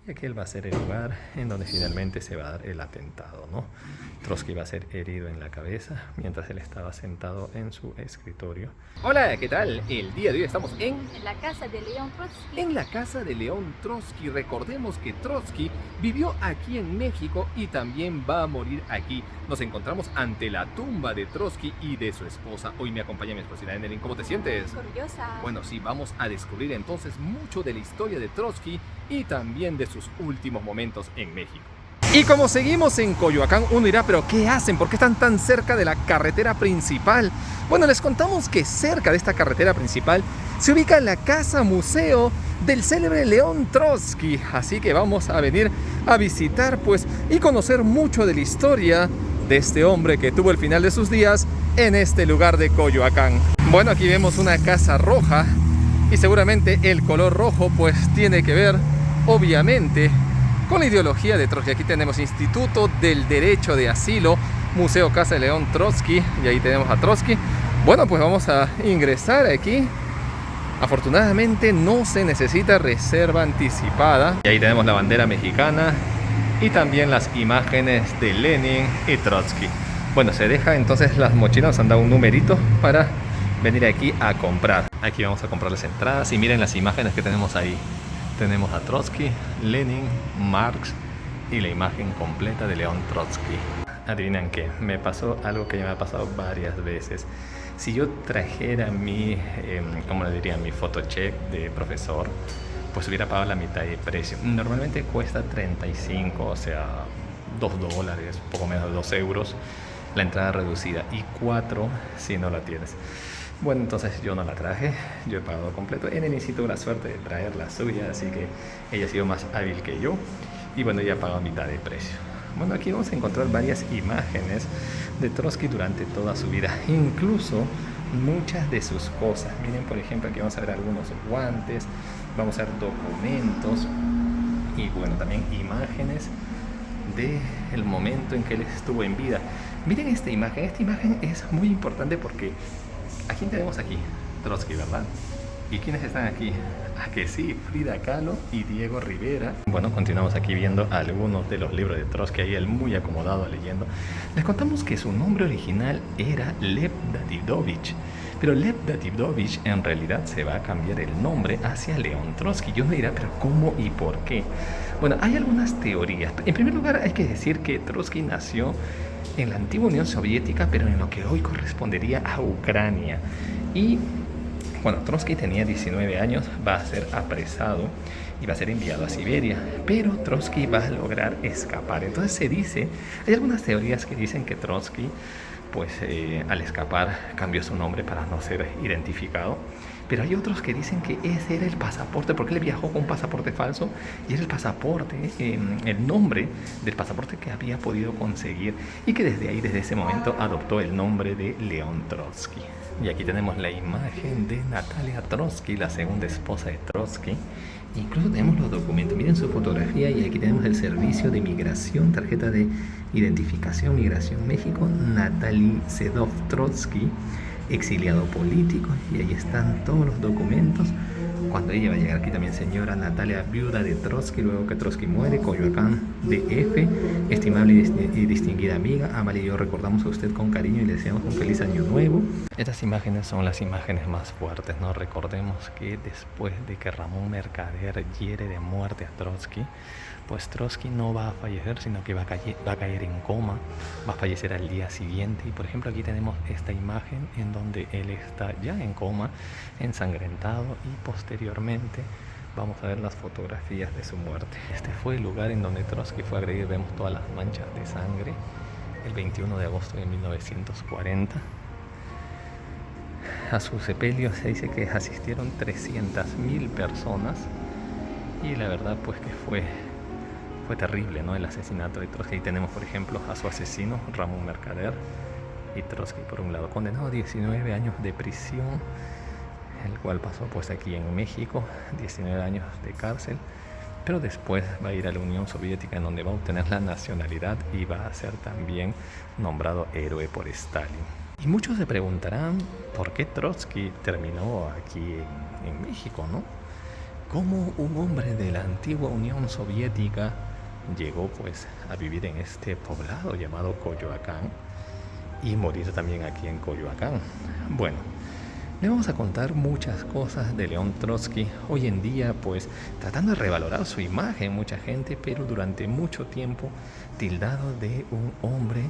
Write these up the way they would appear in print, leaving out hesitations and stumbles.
Y aquel va a ser el lugar en donde finalmente se va a dar el atentado, ¿no? Trotsky va a ser herido en la cabeza mientras él estaba sentado en su escritorio. Hola, ¿qué tal? El día de hoy estamos en la casa de León Trotsky. En la casa de León Trotsky. Recordemos que Trotsky vivió aquí en México y también va a morir aquí. Nos encontramos ante la tumba de Trotsky y de su esposa. Hoy me acompaña mi esposa Enelin. ¿Cómo te sientes? Orgullosa. Bueno, sí, vamos a descubrir entonces mucho de la historia de Trotsky y también de sus últimos momentos en México. Y como seguimos en Coyoacán, uno dirá, ¿pero qué hacen? ¿Por qué están tan cerca de la carretera principal? Bueno, les contamos que cerca de esta carretera principal se ubica la casa museo del célebre León Trotsky. Así que vamos a venir a visitar, pues, y conocer mucho de la historia de este hombre que tuvo el final de sus días en este lugar de Coyoacán. Bueno, aquí vemos una casa roja y seguramente el color rojo, pues, tiene que ver, obviamente, con la ideología de Trotsky. Aquí tenemos Instituto del Derecho de Asilo, Museo Casa de León Trotsky, y ahí tenemos a Trotsky. Bueno, pues vamos a ingresar aquí. Afortunadamente no se necesita reserva anticipada. Y ahí tenemos la bandera mexicana y también las imágenes de Lenin y Trotsky. Bueno, se deja entonces las mochilas, nos han dado un numerito para venir aquí a comprar. Aquí vamos a comprar las entradas y miren las imágenes que tenemos ahí. Tenemos a Trotsky, Lenin, Marx y la imagen completa de León Trotsky. Adivinen qué, me pasó algo que ya me ha pasado varias veces. Si yo trajera mi, ¿cómo le diría? Mi photocheck de profesor, pues hubiera pagado la mitad de precio. Normalmente cuesta 35, o sea, $2, poco menos de 2 euros, la entrada reducida, y 4 si no la tienes. Bueno, entonces yo no la traje, yo he pagado completo. Enelin tuvo la suerte de traer la suya, así que ella ha sido más hábil que yo. Y bueno, ella ha pagado mitad de precio. Bueno, aquí vamos a encontrar varias imágenes de Trotsky durante toda su vida, incluso muchas de sus cosas. Miren, por ejemplo, aquí vamos a ver algunos guantes, vamos a ver documentos y bueno, también imágenes del momento en que él estuvo en vida. Miren esta imagen es muy importante porque ¿a quién tenemos aquí? Trotsky, ¿verdad? ¿Y quiénes están aquí? Ah, que sí, Frida Kahlo y Diego Rivera. Bueno, continuamos aquí viendo algunos de los libros de Trotsky, ahí él muy acomodado leyendo. Les contamos que su nombre original era Lev Davidovich, pero Lev Davidovich en realidad se va a cambiar el nombre hacia León Trotsky. Yo me dirá, ¿pero cómo y por qué? Bueno, hay algunas teorías. En primer lugar, hay que decir que Trotsky nació en la antigua Unión Soviética, pero en lo que hoy correspondería a Ucrania. Y bueno, Trotsky tenía 19 años, va a ser apresado y va a ser enviado a Siberia, pero Trotsky va a lograr escapar. Entonces se dice, hay algunas teorías que dicen que Trotsky, pues al escapar cambió su nombre para no ser identificado. Pero hay otros que dicen que ese era el pasaporte, porque él viajó con un pasaporte falso y era el pasaporte, el nombre del pasaporte que había podido conseguir, y que desde ahí, desde ese momento, adoptó el nombre de León Trotsky. Y aquí tenemos la imagen de Natalia Trotsky, la segunda esposa de Trotsky. Incluso tenemos los documentos, miren su fotografía, y aquí tenemos el servicio de migración, tarjeta de identificación, Migración México, Natalie Sedov Trotsky, exiliado político, y ahí están todos los documentos. Cuando ella va a llegar aquí también, señora Natalia, viuda de Trotsky, luego que Trotsky muere, Coyoacán DF, estimable y distinguida amiga, Amalia y yo recordamos a usted con cariño y le deseamos un feliz año nuevo. Estas imágenes son las imágenes más fuertes, ¿no? Recordemos que después de que Ramón Mercader hiere de muerte a Trotsky, pues Trotsky no va a fallecer, sino que va a caer en coma, va a fallecer al día siguiente. Y por ejemplo aquí tenemos esta imagen en donde él está ya en coma, ensangrentado, y posteriormente vamos a ver las fotografías de su muerte. Este fue el lugar en donde Trotsky fue agredido. Vemos todas las manchas de sangre el 21 de agosto de 1940. A su sepelio se dice que asistieron 300.000 personas, y la verdad pues que fue terrible, ¿no? El asesinato de Trotsky. Ahí tenemos, por ejemplo, a su asesino, Ramón Mercader, y Trotsky por un lado, condenado a 19 años de prisión, el cual pasó pues aquí en México, 19 años de cárcel, pero después va a ir a la Unión Soviética, en donde va a obtener la nacionalidad y va a ser también nombrado héroe por Stalin. Y muchos se preguntarán por qué Trotsky terminó aquí en México, ¿no? cómo un hombre de la antigua Unión Soviética llegó pues a vivir en este poblado llamado Coyoacán y morir también aquí en Coyoacán. Bueno, le vamos a contar muchas cosas de León Trotsky. Hoy en día pues tratando de revalorar su imagen mucha gente, pero durante mucho tiempo tildado de un hombre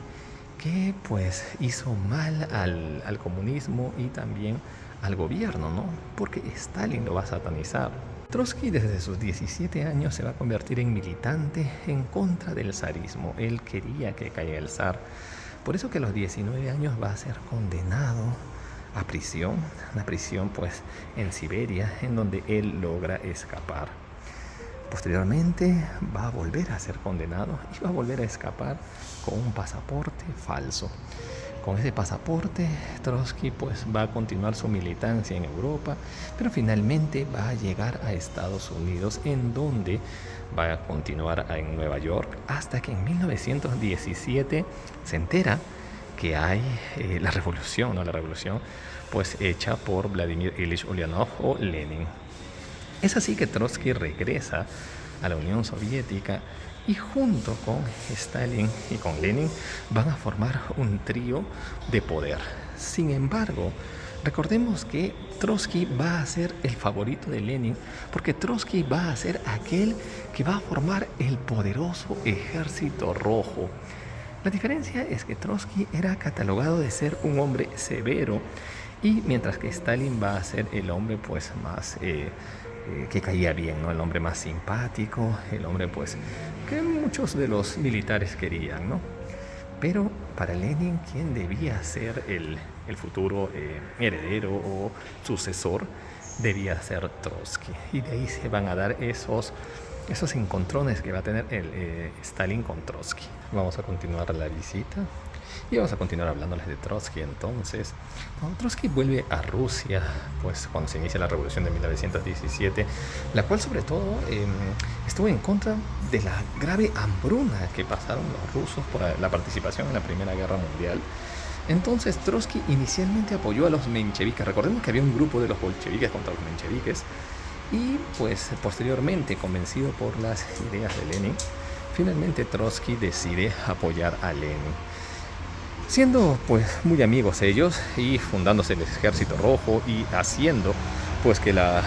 que pues hizo mal al comunismo y también al gobierno, ¿no? Porque Stalin lo va a satanizar. Trotsky desde sus 17 años se va a convertir en militante en contra del zarismo. Él quería que caiga el zar. Por eso que a los 19 años va a ser condenado a prisión, una prisión pues en Siberia, en donde él logra escapar. Posteriormente va a volver a ser condenado y va a volver a escapar con un pasaporte falso. Con ese pasaporte, Trotsky pues va a continuar su militancia en Europa, pero finalmente va a llegar a Estados Unidos, en donde va a continuar en Nueva York, hasta que en 1917 se entera que hay la revolución, ¿no? La revolución pues hecha por Vladimir Ilich Ulyanov o Lenin. Es así que Trotsky regresa a la Unión Soviética y junto con Stalin y con Lenin van a formar un trío de poder. Sin embargo, recordemos que Trotsky va a ser el favorito de Lenin porque Trotsky va a ser aquel que va a formar el poderoso Ejército Rojo. La diferencia es que Trotsky era catalogado de ser un hombre severo y mientras que Stalin va a ser el hombre pues más que caía bien, ¿no? El hombre más simpático, el hombre pues que muchos de los militares querían, ¿no? Pero para Lenin, quien debía ser el futuro heredero o sucesor, debía ser Trotsky. Y de ahí se van a dar esos encontrones que va a tener el Stalin con Trotsky. Vamos a continuar la visita y vamos a continuar hablándoles de Trotsky. Entonces, cuando Trotsky vuelve a Rusia, pues cuando se inicia la revolución de 1917, la cual sobre todo estuvo en contra de la grave hambruna que pasaron los rusos por la participación en la Primera Guerra Mundial. Entonces Trotsky inicialmente apoyó a los mencheviques. Recordemos que había un grupo de los bolcheviques contra los mencheviques. Y pues posteriormente, convencido por las ideas de Lenin, finalmente Trotsky decide apoyar a Lenin. Siendo pues muy amigos ellos y fundándose el Ejército Rojo y haciendo pues que la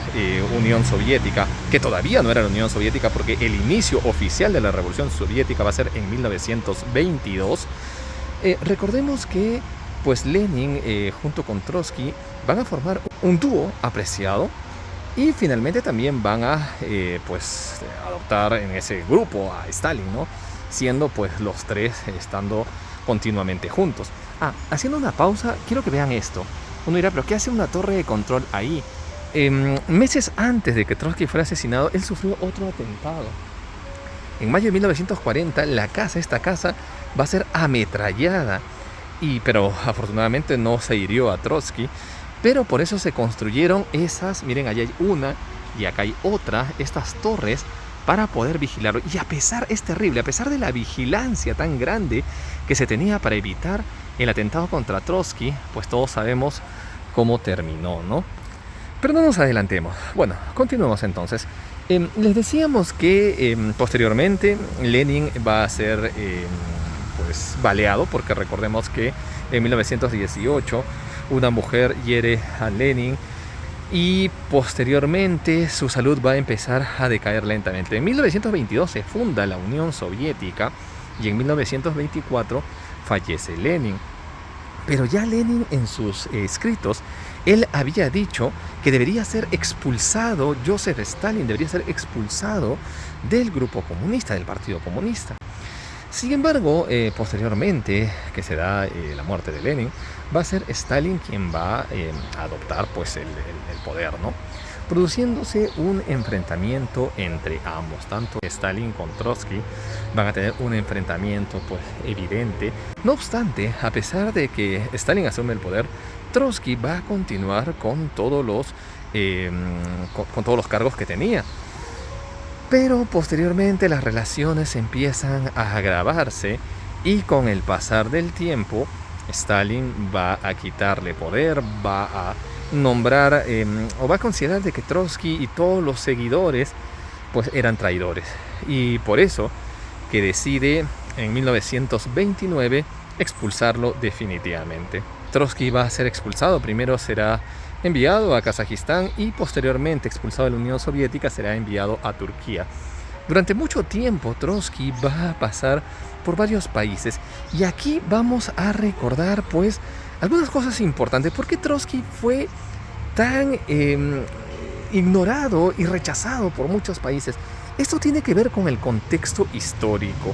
Unión Soviética, que todavía no era la Unión Soviética porque el inicio oficial de la Revolución Soviética va a ser en 1922, recordemos que pues Lenin junto con Trotsky van a formar un dúo apreciado. Y finalmente también van a pues adoptar en ese grupo a Stalin, ¿no? Siendo pues los tres estando continuamente juntos. Haciendo una pausa, quiero que vean esto. Uno dirá, ¿pero qué hace una torre de control ahí? Meses antes de que Trotsky fuera asesinado, él sufrió otro atentado. En mayo de 1940, esta casa va a ser ametrallada. Pero afortunadamente no se hirió a Trotsky. Pero por eso se construyeron esas, miren, allá hay una y acá hay otra, estas torres para poder vigilarlo. Y es terrible, a pesar de la vigilancia tan grande que se tenía para evitar el atentado contra Trotsky, pues todos sabemos cómo terminó, ¿no? Pero no nos adelantemos. Bueno, continuemos entonces. Les decíamos que posteriormente Lenin va a ser pues baleado, porque recordemos que en 1918 una mujer hiere a Lenin y posteriormente su salud va a empezar a decaer lentamente. En 1922 se funda la Unión Soviética y en 1924 fallece Lenin. Pero ya Lenin en sus escritos, él había dicho que debería ser expulsado, Joseph Stalin debería ser expulsado del grupo comunista, del Partido Comunista. Sin embargo, posteriormente, que se da la muerte de Lenin, va a ser Stalin quien va a adoptar pues, el poder, ¿no? Produciéndose un enfrentamiento entre ambos. Tanto Stalin con Trotsky van a tener un enfrentamiento pues, evidente. No obstante, a pesar de que Stalin asume el poder, Trotsky va a continuar con todos los cargos que tenía. Pero posteriormente las relaciones empiezan a agravarse y con el pasar del tiempo Stalin va a quitarle poder, va a nombrar o va a considerar de que Trotsky y todos los seguidores pues eran traidores. Y por eso que decide en 1929 expulsarlo definitivamente. Trotsky va a ser expulsado, primero será enviado a Kazajistán y posteriormente, expulsado de la Unión Soviética, será enviado a Turquía. Durante mucho tiempo Trotsky va a pasar por varios países y aquí vamos a recordar pues algunas cosas importantes. ¿Por qué Trotsky fue tan ignorado y rechazado por muchos países? Esto tiene que ver con el contexto histórico.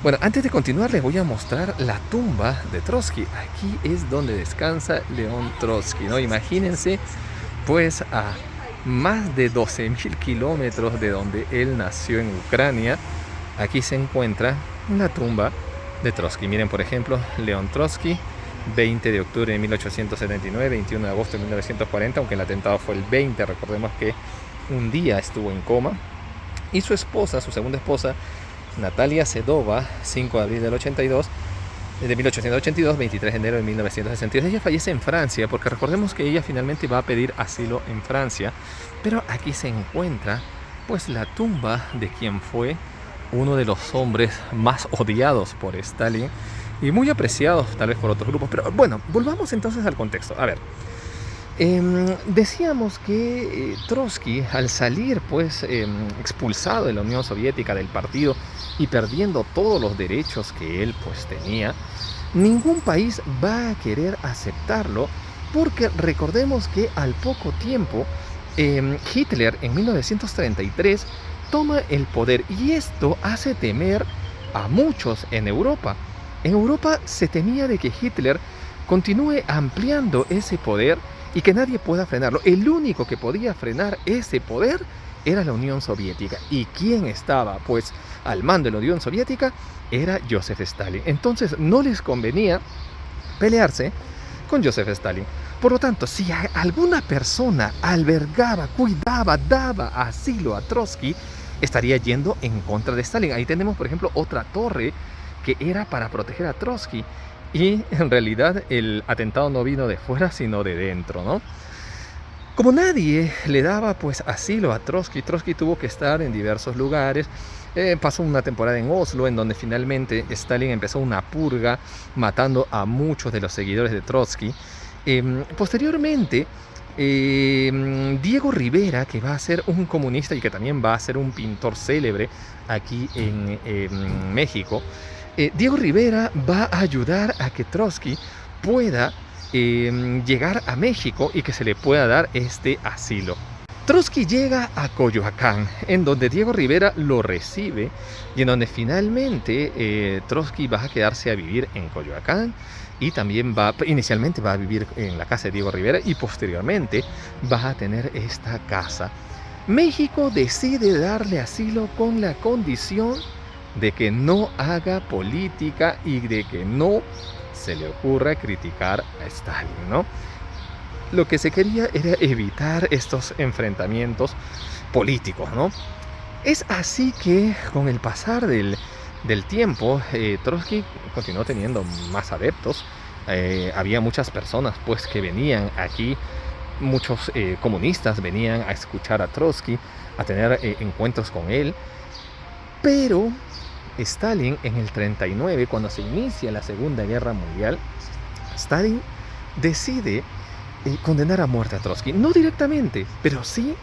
Bueno, antes de continuar les voy a mostrar la tumba de Trotsky. Aquí es donde descansa León Trotsky, ¿no? Imagínense, pues a más de 12.000 kilómetros de donde él nació en Ucrania, aquí se encuentra la tumba de Trotsky. Miren, por ejemplo, León Trotsky, 20 de octubre de 1879, 21 de agosto de 1940, aunque el atentado fue el 20, recordemos que un día estuvo en coma. Y su esposa, su segunda esposa, Natalia Sedova, 5 de abril del 82, de 1882, 23 de enero de 1962. Ella fallece en Francia, porque recordemos que ella finalmente va a pedir asilo en Francia, pero aquí se encuentra pues la tumba de quien fue uno de los hombres más odiados por Stalin y muy apreciados tal vez por otros grupos. Pero bueno, volvamos entonces al contexto. A ver, decíamos que Trotsky, al salir pues expulsado de la Unión Soviética, del partido, y perdiendo todos los derechos que él pues tenía, ningún país va a querer aceptarlo, porque recordemos que al poco tiempo Hitler en 1933 toma el poder y esto hace temer a muchos en Europa. En Europa se temía de que Hitler continúe ampliando ese poder y que nadie pueda frenarlo. El único que podía frenar ese poder era la Unión Soviética. ¿Y quién estaba pues al mando de la Unión Soviética? Era Joseph Stalin. Entonces no les convenía pelearse con Joseph Stalin. Por lo tanto, si alguna persona albergaba, cuidaba, daba asilo a Trotsky, estaría yendo en contra de Stalin. Ahí tenemos, por ejemplo, otra torre que era para proteger a Trotsky. Y en realidad el atentado no vino de fuera, sino de dentro, ¿no? Como nadie le daba pues asilo a Trotsky, Trotsky tuvo que estar en diversos lugares. Pasó una temporada en Oslo, en donde finalmente Stalin empezó una purga, matando a muchos de los seguidores de Trotsky. Posteriormente, Diego Rivera, que va a ser un comunista y que también va a ser un pintor célebre aquí en México, Diego Rivera va a ayudar a que Trotsky pueda llegar a México y que se le pueda dar este asilo. Trotsky llega a Coyoacán, en donde Diego Rivera lo recibe y en donde finalmente Trotsky va a quedarse a vivir en Coyoacán y también inicialmente va a vivir en la casa de Diego Rivera y posteriormente va a tener esta casa. México decide darle asilo con la condición de que no haga política y de que no se le ocurra criticar a Stalin, ¿no? Lo que se quería era evitar estos enfrentamientos políticos, ¿no? Es así que con el pasar del tiempo, Trotsky continuó teniendo más adeptos. Había muchas personas pues que venían aquí, muchos comunistas venían a escuchar a Trotsky, a tener encuentros con él, pero Stalin en el 39, cuando se inicia la Segunda Guerra Mundial, Stalin decide condenar a muerte a Trotsky. No directamente, pero sí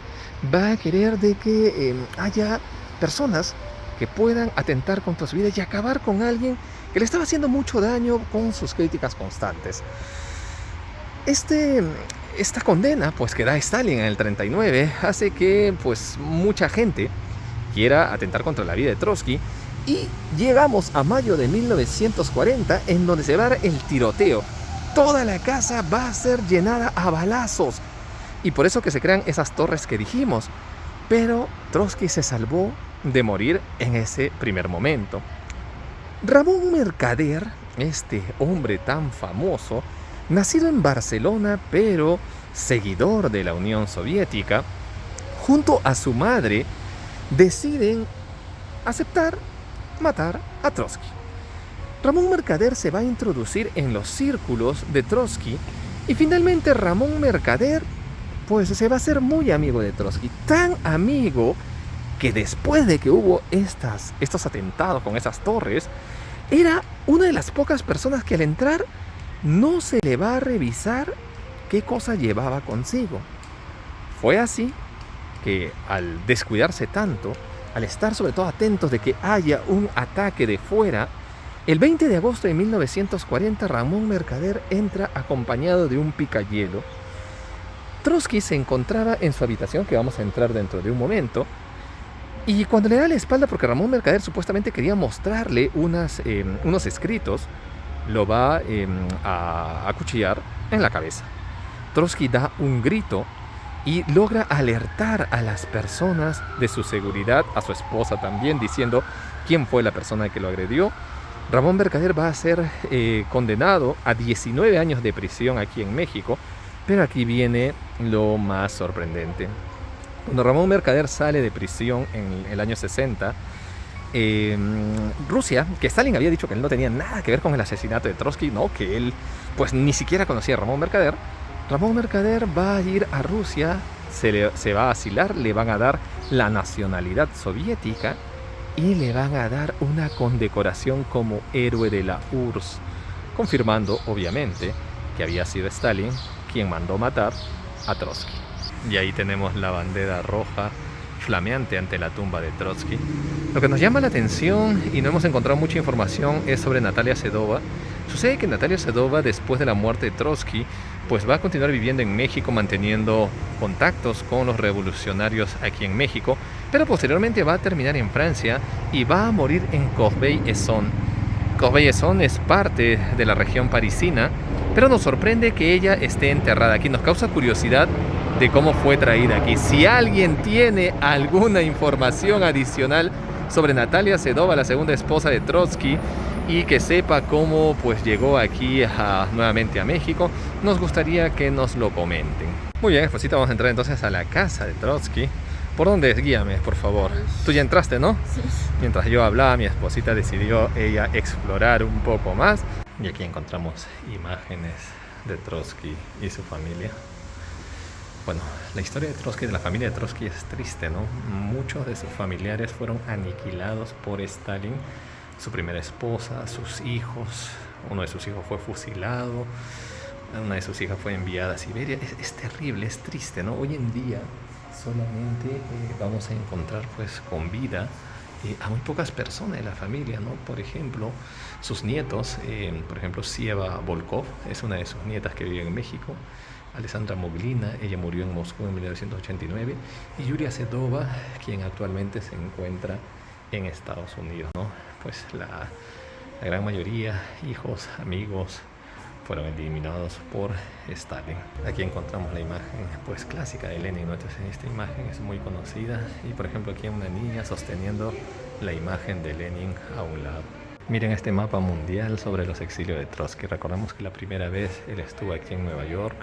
va a querer de que haya personas que puedan atentar contra su vida y acabar con alguien que le estaba haciendo mucho daño con sus críticas constantes. Esta condena pues que da Stalin en el 39 hace que pues mucha gente quiera atentar contra la vida de Trotsky. Y llegamos a mayo de 1940, en donde se va a dar el tiroteo. Toda la casa va a ser llenada a balazos. Y por eso que se crean esas torres que dijimos. Pero Trotsky se salvó de morir en ese primer momento. Ramón Mercader, este hombre tan famoso, nacido en Barcelona, pero seguidor de la Unión Soviética, junto a su madre, deciden aceptar matar a Trotsky. Ramón Mercader se va a introducir en los círculos de Trotsky Y finalmente Ramón Mercader pues se va a hacer muy amigo de Trotsky, tan amigo que después de que hubo estos atentados con esas torres, era una de las pocas personas que al entrar no se le va a revisar qué cosa llevaba consigo. Fue así que al descuidarse tanto, al estar sobre todo atentos de que haya un ataque de fuera, el 20 de agosto de 1940 Ramón Mercader entra acompañado de un picahielo. Trotsky se encontraba en su habitación, que vamos a entrar dentro de un momento, y cuando le da la espalda, porque Ramón Mercader supuestamente quería mostrarle unos escritos, lo va a acuchillar en la cabeza. Trotsky da un grito y logra alertar a las personas de su seguridad, a su esposa también, diciendo quién fue la persona que lo agredió. Ramón Mercader va a ser condenado a 19 años de prisión aquí en México, pero aquí viene lo más sorprendente. Cuando Ramón Mercader sale de prisión en el año 60, Rusia, que Stalin había dicho que él no tenía nada que ver con el asesinato de Trotsky, no, que él pues ni siquiera conocía a Ramón Mercader va a ir a Rusia, se va a asilar, le van a dar la nacionalidad soviética y le van a dar una condecoración como héroe de la URSS, confirmando obviamente que había sido Stalin quien mandó matar a Trotsky. Y ahí tenemos la bandera roja flameante ante la tumba de Trotsky. Lo que nos llama la atención y no hemos encontrado mucha información es sobre Natalia Sedova. Sucede que Natalia Sedova, después de la muerte de Trotsky, pues va a continuar viviendo en México, manteniendo contactos con los revolucionarios aquí en México, pero posteriormente va a terminar en Francia y va a morir en Corbeil-Essonnes. Corbeil-Essonnes es parte de la región parisina, pero nos sorprende que ella esté enterrada aquí. Nos causa curiosidad de cómo fue traída aquí. Si alguien tiene alguna información adicional sobre Natalia Sedova, la segunda esposa de Trotsky, y que sepa cómo pues llegó aquí nuevamente a México, nos gustaría que nos lo comenten. Muy bien, después vamos a entrar entonces a la casa de Trotsky. ¿Por dónde? Guíame, por favor. Tú ya entraste, ¿no? Sí. Mientras yo hablaba, mi esposita decidió ella explorar un poco más. Y aquí encontramos imágenes de Trotsky y su familia. Bueno, la historia de Trotsky, de la familia de Trotsky, es triste, ¿no? Muchos de sus familiares fueron aniquilados por Stalin. Su primera esposa, sus hijos, uno de sus hijos fue fusilado, una de sus hijas fue enviada a Siberia. Es terrible, es triste, ¿no? Hoy en día solamente vamos a encontrar pues con vida a muy pocas personas de la familia, ¿no? Por ejemplo, sus nietos, por ejemplo, Sieva Volkov es una de sus nietas que vive en México, Alessandra Moglina, ella murió en Moscú en 1989, y Yulia Sedova, quien actualmente se encuentra en Estados Unidos, ¿no? Pues la gran mayoría, hijos, amigos, fueron eliminados por Stalin. Aquí encontramos la imagen pues clásica de Lenin, ¿no? Entonces esta imagen es muy conocida, y por ejemplo aquí hay una niña sosteniendo la imagen de Lenin a un lado. Miren este mapa mundial sobre los exilios de Trotsky. Recordemos que la primera vez él estuvo aquí en Nueva York,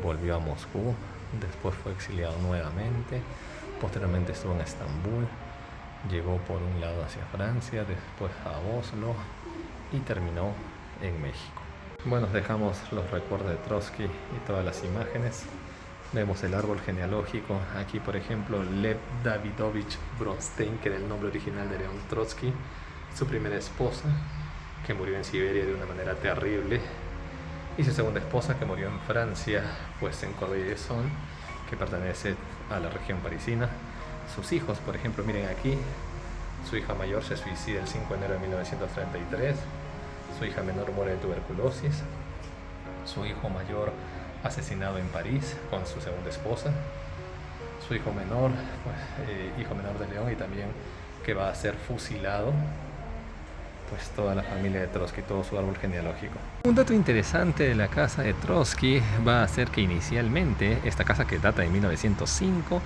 volvió a Moscú, después fue exiliado nuevamente, posteriormente estuvo en Estambul, llegó por un lado hacia Francia, después a Oslo y terminó en México. Bueno, dejamos los recuerdos de Trotsky y todas las imágenes. Vemos el árbol genealógico. Aquí, por ejemplo, Lev Davidovich Bronstein, que era el nombre original de León Trotsky, su primera esposa, que murió en Siberia de una manera terrible, y su segunda esposa, que murió en Francia, pues en Corbeil-Essonnes, que pertenece a la región parisina. Sus hijos, por ejemplo, miren aquí, su hija mayor se suicida el 5 de enero de 1933, su hija menor muere de tuberculosis, su hijo mayor asesinado en París con su segunda esposa, su hijo menor, pues, hijo menor de León, y también que va a ser fusilado, pues toda la familia de Trotsky, todo su árbol genealógico. Un dato interesante de la casa de Trotsky va a ser que inicialmente esta casa, que data de 1905,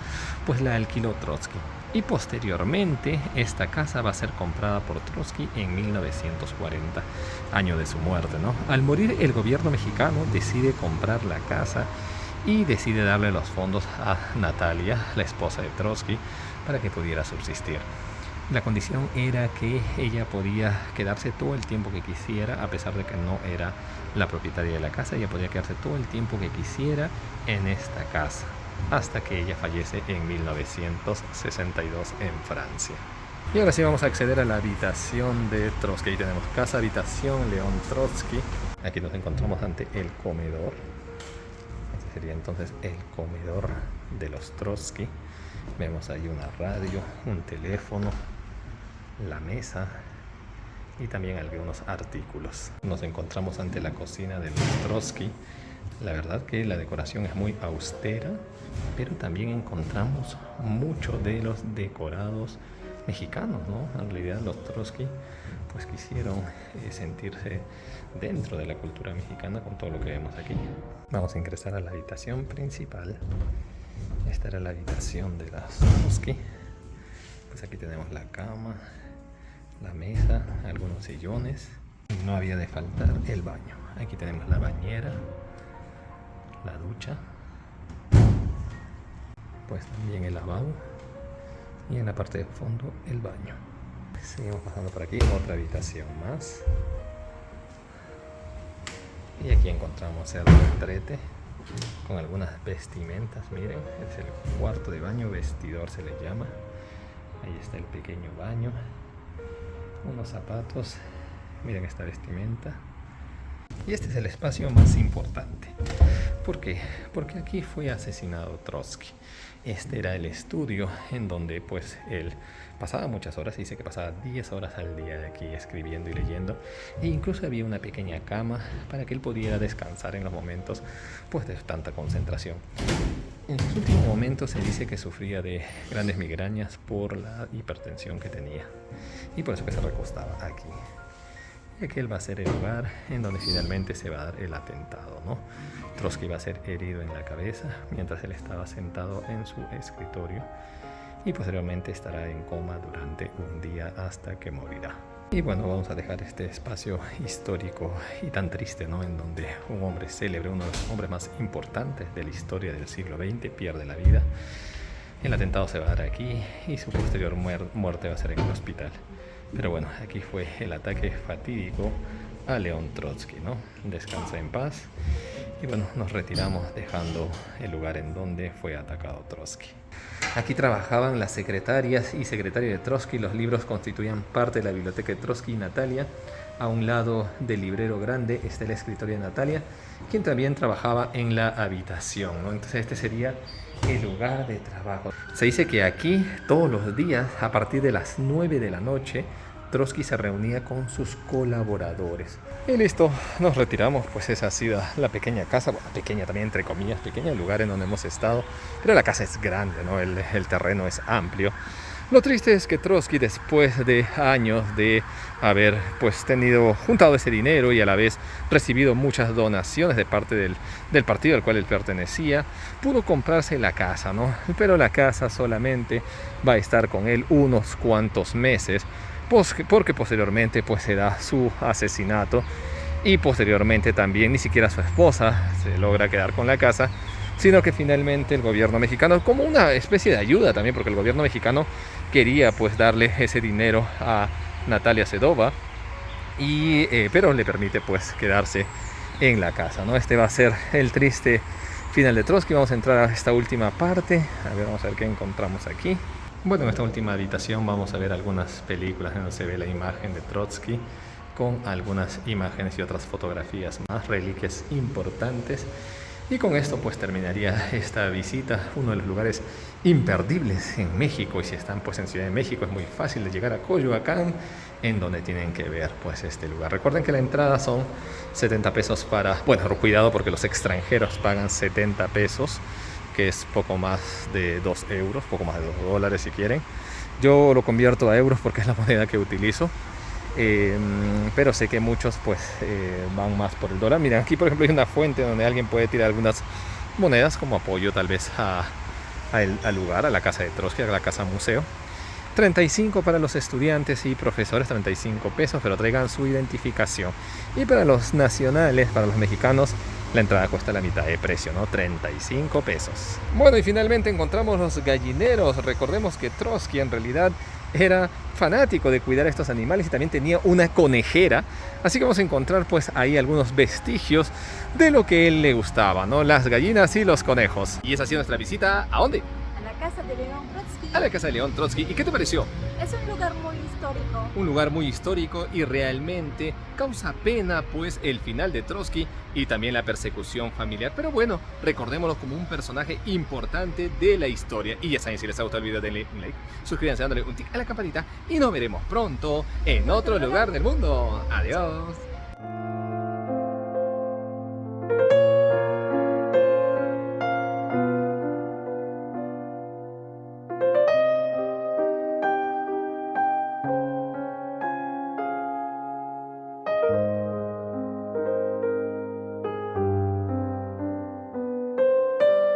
pues la alquiló Trotsky, y posteriormente esta casa va a ser comprada por Trotsky en 1940, año de su muerte, ¿no? Al morir el gobierno mexicano decide comprar la casa y decide darle los fondos a Natalia, la esposa de Trotsky, para que pudiera subsistir. La condición era que ella podía quedarse todo el tiempo que quisiera, a pesar de que no era la propietaria de la casa. Ella podía quedarse todo el tiempo que quisiera en esta casa, hasta que ella fallece en 1962 en Francia. Y ahora sí vamos a acceder a la habitación de Trotsky. Ahí tenemos casa, habitación, León Trotsky. Aquí nos encontramos ante el comedor. Este sería entonces el comedor de los Trotsky. Vemos ahí una radio, un teléfono, la mesa y también algunos artículos. Nos encontramos ante la cocina de los Trotsky. La verdad que la decoración es muy austera, pero también encontramos mucho de los decorados mexicanos, ¿no? En realidad los Trotsky pues quisieron sentirse dentro de la cultura mexicana con todo lo que vemos aquí. Vamos a ingresar a la habitación principal. Esta era la habitación de las Trotsky. Pues aquí tenemos la cama, la mesa, algunos sillones. Y no había de faltar el baño. Aquí tenemos la bañera, la ducha, pues también el lavabo y en la parte de fondo el baño. Seguimos pasando por aquí, otra habitación más. Y aquí encontramos el retrete con algunas vestimentas. Miren, es el cuarto de baño, vestidor se le llama. Ahí está el pequeño baño, unos zapatos. Miren esta vestimenta. Y este es el espacio más importante. ¿Por qué? Porque aquí fue asesinado Trotsky. Este era el estudio en donde pues él pasaba muchas horas. Dice que pasaba 10 horas al día aquí escribiendo y leyendo. E incluso había una pequeña cama para que él pudiera descansar en los momentos pues de tanta concentración. En los últimos momentos se dice que sufría de grandes migrañas por la hipertensión que tenía. Y por eso que se recostaba aquí. Y aquel va a ser el lugar en donde finalmente se va a dar el atentado, ¿no? Trotsky va a ser herido en la cabeza mientras él estaba sentado en su escritorio y posteriormente estará en coma durante un día hasta que morirá. Y bueno, vamos a dejar este espacio histórico y tan triste, ¿no? En donde un hombre célebre, uno de los hombres más importantes de la historia del siglo XX, pierde la vida. El atentado se va a dar aquí y su posterior muerte va a ser en el hospital. Pero bueno, aquí fue el ataque fatídico a León Trotsky, ¿no? Descansa en paz. Y bueno, nos retiramos dejando el lugar en donde fue atacado Trotsky. Aquí trabajaban las secretarias y secretarios de Trotsky. Los libros constituían parte de la biblioteca de Trotsky y Natalia. A un lado del librero grande está el escritorio de Natalia, quien también trabajaba en la habitación, ¿no? Entonces este sería el lugar de trabajo. Se dice que aquí todos los días a partir de las 9 de la noche Trotsky se reunía con sus colaboradores. Y listo, nos retiramos. Pues esa ha sido la pequeña casa, bueno, pequeña también entre comillas, pequeño el lugar en donde hemos estado, pero la casa es grande, ¿no? El terreno es amplio. Lo triste es que Trotsky, después de años de haber pues juntado ese dinero y a la vez recibido muchas donaciones de parte del partido al cual él pertenecía, pudo comprarse la casa, ¿no? Pero la casa solamente va a estar con él unos cuantos meses, porque posteriormente pues se da su asesinato y posteriormente también ni siquiera su esposa se logra quedar con la casa, sino que finalmente el gobierno mexicano, como una especie de ayuda también, porque el gobierno mexicano quería pues darle ese dinero a Natalia Sedova, pero le permite pues quedarse en la casa, ¿no? Este va a ser el triste final de Trotsky. Vamos a entrar a esta última parte, vamos a ver qué encontramos aquí. Bueno, en esta última habitación vamos a ver algunas películas en donde se ve la imagen de Trotsky con algunas imágenes y otras fotografías más, reliquias importantes. Y con esto pues terminaría esta visita, uno de los lugares imperdibles en México. Y si están pues en Ciudad de México es muy fácil de llegar a Coyoacán, en donde tienen que ver pues este lugar. Recuerden que la entrada son 70 pesos bueno, cuidado porque los extranjeros pagan 70 pesos, que es poco más de 2 euros, poco más de $2 si quieren. Yo lo convierto a euros porque es la moneda que utilizo. Pero sé que muchos pues van más por el dólar. Miren, aquí por ejemplo hay una fuente donde alguien puede tirar algunas monedas como apoyo tal vez al lugar, a la casa de Trotsky, a la casa museo. 35 para los estudiantes y profesores, 35 pesos, pero traigan su identificación. Y para los nacionales, para los mexicanos, la entrada cuesta la mitad de precio, ¿no? 35 pesos. Bueno, y finalmente encontramos los gallineros. Recordemos que Trotsky en realidad era fanático de cuidar a estos animales y también tenía una conejera. Así que vamos a encontrar pues ahí algunos vestigios de lo que él le gustaba, ¿no? Las gallinas y los conejos. Y esa ha sido nuestra visita, ¿a dónde? A la casa de León Trotsky. A la casa de León Trotsky. ¿Y qué te pareció? Es un lugar muy histórico. Un lugar muy histórico y realmente causa pena pues el final de Trotsky y también la persecución familiar. Pero bueno, recordémoslo como un personaje importante de la historia. Y ya saben, si les ha gustado el video denle un like, suscríbanse dándole un tic a la campanita y nos veremos pronto en otro lugar del mundo. Adiós.